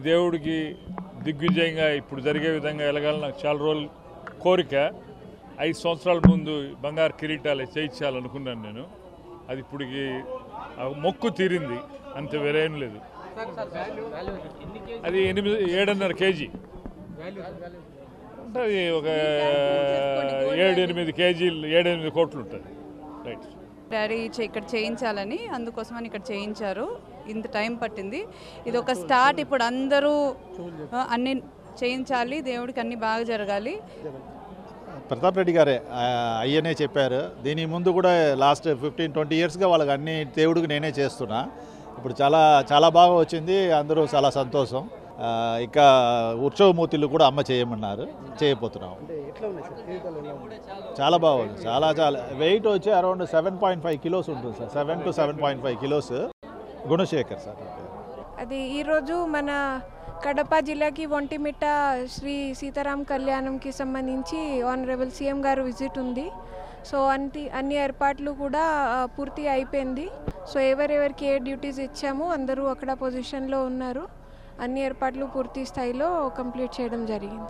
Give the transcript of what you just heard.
దేవుడికి దిగ్విజయంగా ఇప్పుడు జరిగే విధంగా వెళ్ళగాలని నాకు చాలా రోజులు కోరిక. 5 సంవత్సరాల ముందు బంగారు కిరీటాలు చేయించాలనుకున్నాను నేను. అది ఇప్పటికి మొక్కు తీరింది, అంత వేరేం లేదు. అది 7.5 కేజీ అంటే అది ఒక 7-8 కేజీలు 7-8 కోట్లు ఉంటుంది. రైట్. డాడీ ఇక్కడ చేయించాలని, అందుకోసమని ఇక్కడ చేయించారు. ఇంత టైం పట్టింది. ఇది ఒక స్టార్ట్. ఇప్పుడు అందరూ అన్ని చేయించాలి, దేవుడికి అన్ని బాగా జరగాలి. ప్రతాప్ రెడ్డి గారే అయ్యనే చెప్పారు. దీని ముందు కూడా లాస్ట్ 15-20 ఇయర్స్గా వాళ్ళకి అన్ని దేవుడికి నేనే చేస్తున్నా. ఇప్పుడు చాలా చాలా బాగా వచ్చింది, అందరూ చాలా సంతోషం. ఇంకా ఉత్సవమూర్తులు కూడా అమ్మ చేయమన్నారు, చేయబోతున్నాం. చాలా బాగుంది, చాలా చాలా వెయిట్ వచ్చి అరౌండ్ 7.5 కిలోస్ ఉంటుంది sir. 7 to 7.5 kilos. Gunasekhar sir. అది ఈరోజు మన కడప జిల్లాకి ఒంటిమిట్ట శ్రీ సీతారాం కళ్యాణంకి సంబంధించి ఆనరబుల్ సీఎం గారు విజిట్ ఉంది. సో అన్ని ఏర్పాట్లు కూడా పూర్తి అయిపోయింది. సో ఎవరెవరికి ఏ డ్యూటీస్ ఇచ్చామో అందరూ అక్కడ పొజిషన్లో ఉన్నారు. అన్ని ఏర్పాట్లు పూర్తి స్థాయిలో కంప్లీట్ చేయడం జరిగింది.